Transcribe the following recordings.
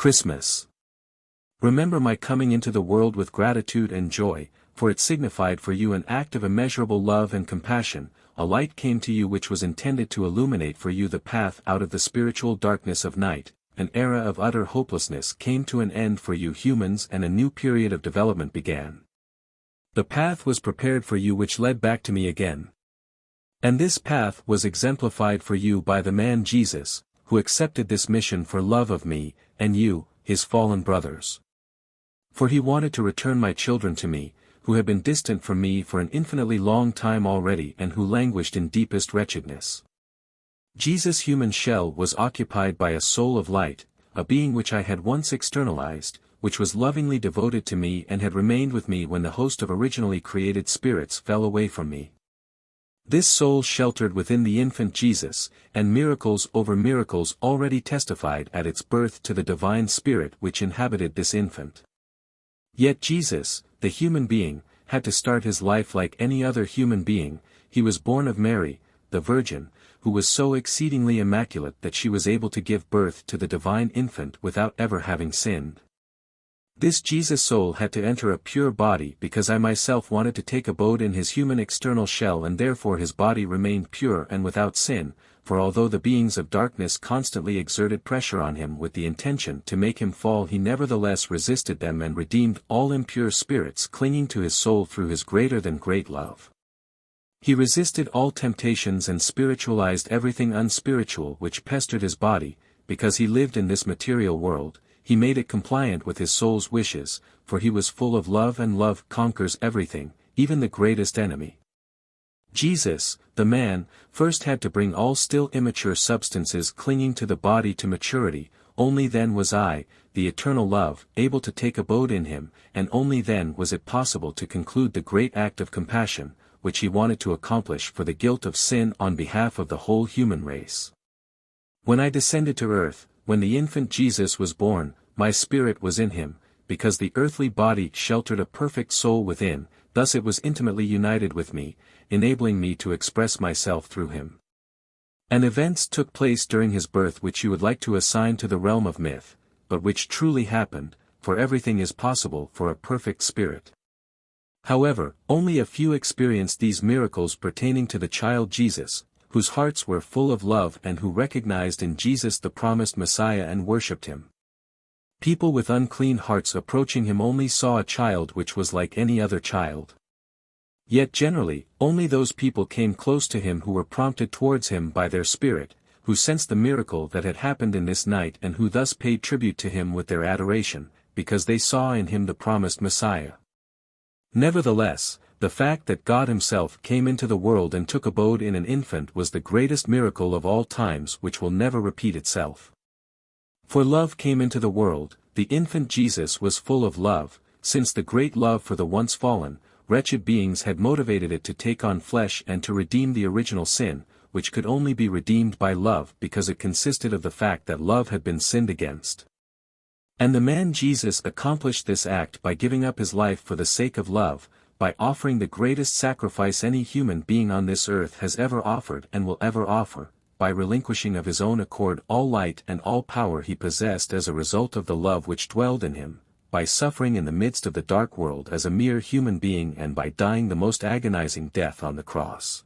Christmas. Remember my coming into the world with gratitude and joy, for it signified for you an act of immeasurable love and compassion. A light came to you which was intended to illuminate for you the path out of the spiritual darkness of night. An era of utter hopelessness came to an end for you humans and a new period of development began. The path was prepared for you which led back to me again. And this path was exemplified for you by the man Jesus, who accepted this mission for love of me, and you, his fallen brothers. For he wanted to return my children to me, who have been distant from me for an infinitely long time already and who languished in deepest wretchedness. Jesus' human shell was occupied by a soul of light, a being which I had once externalized, which was lovingly devoted to me and had remained with me when the host of originally created spirits fell away from me. This soul sheltered within the infant Jesus, and miracles over miracles already testified at its birth to the divine spirit which inhabited this infant. Yet Jesus, the human being, had to start his life like any other human being. He was born of Mary, the Virgin, who was so exceedingly immaculate that she was able to give birth to the divine infant without ever having sinned. This Jesus soul had to enter a pure body because I myself wanted to take abode in his human external shell, and therefore his body remained pure and without sin, for although the beings of darkness constantly exerted pressure on him with the intention to make him fall, he nevertheless resisted them and redeemed all impure spirits clinging to his soul through his greater than great love. He resisted all temptations and spiritualized everything unspiritual which pestered his body. Because he lived in this material world, he made it compliant with his soul's wishes, for he was full of love, and love conquers everything, even the greatest enemy. Jesus, the man, first had to bring all still immature substances clinging to the body to maturity. Only then was I, the eternal love, able to take abode in him, and only then was it possible to conclude the great act of compassion, which he wanted to accomplish for the guilt of sin on behalf of the whole human race. When I descended to earth, when the infant Jesus was born, my spirit was in him, because the earthly body sheltered a perfect soul within. Thus it was intimately united with me, enabling me to express myself through him. And events took place during his birth which you would like to assign to the realm of myth, but which truly happened, for everything is possible for a perfect spirit. However, only a few experienced these miracles pertaining to the child Jesus, whose hearts were full of love and who recognized in Jesus the promised Messiah and worshipped him. People with unclean hearts approaching him only saw a child which was like any other child. Yet generally, only those people came close to him who were prompted towards him by their spirit, who sensed the miracle that had happened in this night and who thus paid tribute to him with their adoration, because they saw in him the promised Messiah. Nevertheless, the fact that God himself came into the world and took abode in an infant was the greatest miracle of all times which will never repeat itself. For love came into the world, the infant Jesus was full of love, since the great love for the once fallen, wretched beings had motivated it to take on flesh and to redeem the original sin, which could only be redeemed by love because it consisted of the fact that love had been sinned against. And the man Jesus accomplished this act by giving up his life for the sake of love, by offering the greatest sacrifice any human being on this earth has ever offered and will ever offer, by relinquishing of his own accord all light and all power he possessed as a result of the love which dwelled in him, by suffering in the midst of the dark world as a mere human being, and by dying the most agonizing death on the cross.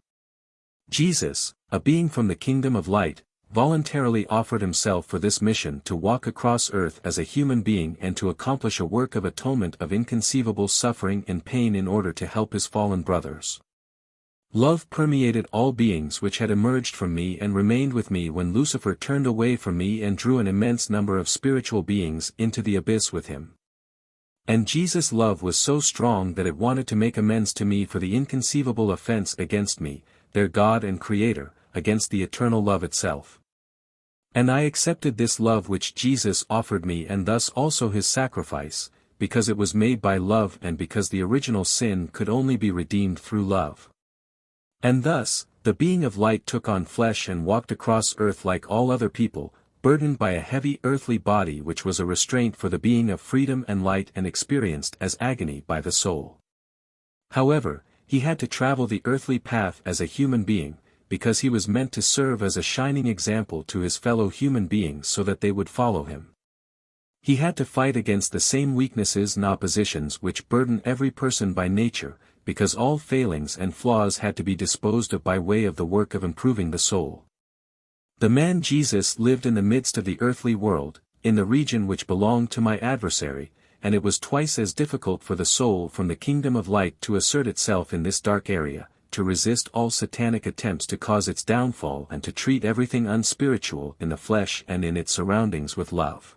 Jesus, a being from the kingdom of light, voluntarily offered himself for this mission to walk across earth as a human being and to accomplish a work of atonement of inconceivable suffering and pain in order to help his fallen brothers. Love permeated all beings which had emerged from me and remained with me when Lucifer turned away from me and drew an immense number of spiritual beings into the abyss with him. And Jesus' love was so strong that it wanted to make amends to me for the inconceivable offense against me, their God and Creator, against the eternal love itself. And I accepted this love which Jesus offered me, and thus also his sacrifice, because it was made by love and because the original sin could only be redeemed through love. And thus, the being of light took on flesh and walked across earth like all other people, burdened by a heavy earthly body which was a restraint for the being of freedom and light and experienced as agony by the soul. However, he had to travel the earthly path as a human being, because he was meant to serve as a shining example to his fellow human beings so that they would follow him. He had to fight against the same weaknesses and oppositions which burden every person by nature, because all failings and flaws had to be disposed of by way of the work of improving the soul. The man Jesus lived in the midst of the earthly world, in the region which belonged to my adversary, and it was twice as difficult for the soul from the kingdom of light to assert itself in this dark area, to resist all satanic attempts to cause its downfall and to treat everything unspiritual in the flesh and in its surroundings with love.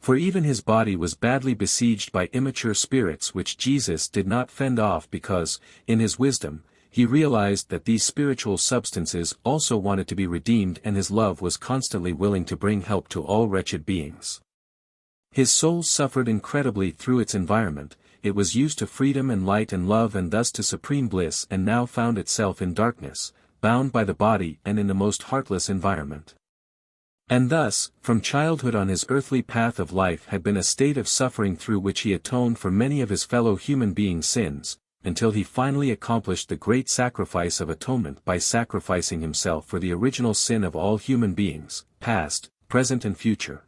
For even his body was badly besieged by immature spirits which Jesus did not fend off because, in his wisdom, he realized that these spiritual substances also wanted to be redeemed, and his love was constantly willing to bring help to all wretched beings. His soul suffered incredibly through its environment. It was used to freedom and light and love and thus to supreme bliss, and now found itself in darkness, bound by the body and in the most heartless environment. And thus, from childhood on his earthly path of life had been a state of suffering through which he atoned for many of his fellow human beings' sins, until he finally accomplished the great sacrifice of atonement by sacrificing himself for the original sin of all human beings, past, present and future.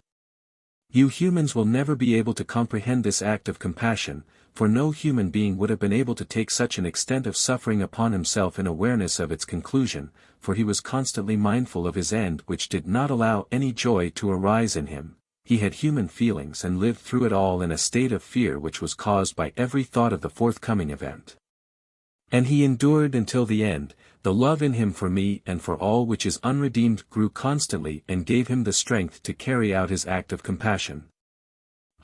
You humans will never be able to comprehend this act of compassion, for no human being would have been able to take such an extent of suffering upon himself in awareness of its conclusion, for he was constantly mindful of his end which did not allow any joy to arise in him. He had human feelings and lived through it all in a state of fear which was caused by every thought of the forthcoming event. And he endured until the end. The love in him for me and for all which is unredeemed grew constantly and gave him the strength to carry out his act of compassion.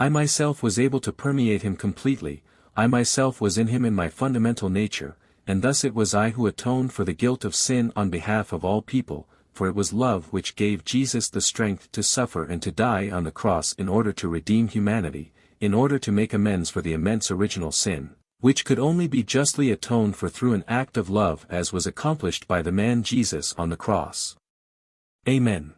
I myself was able to permeate him completely. I myself was in him in my fundamental nature, and thus it was I who atoned for the guilt of sin on behalf of all people, for it was love which gave Jesus the strength to suffer and to die on the cross in order to redeem humanity, in order to make amends for the immense original sin, which could only be justly atoned for through an act of love as was accomplished by the man Jesus on the cross. Amen.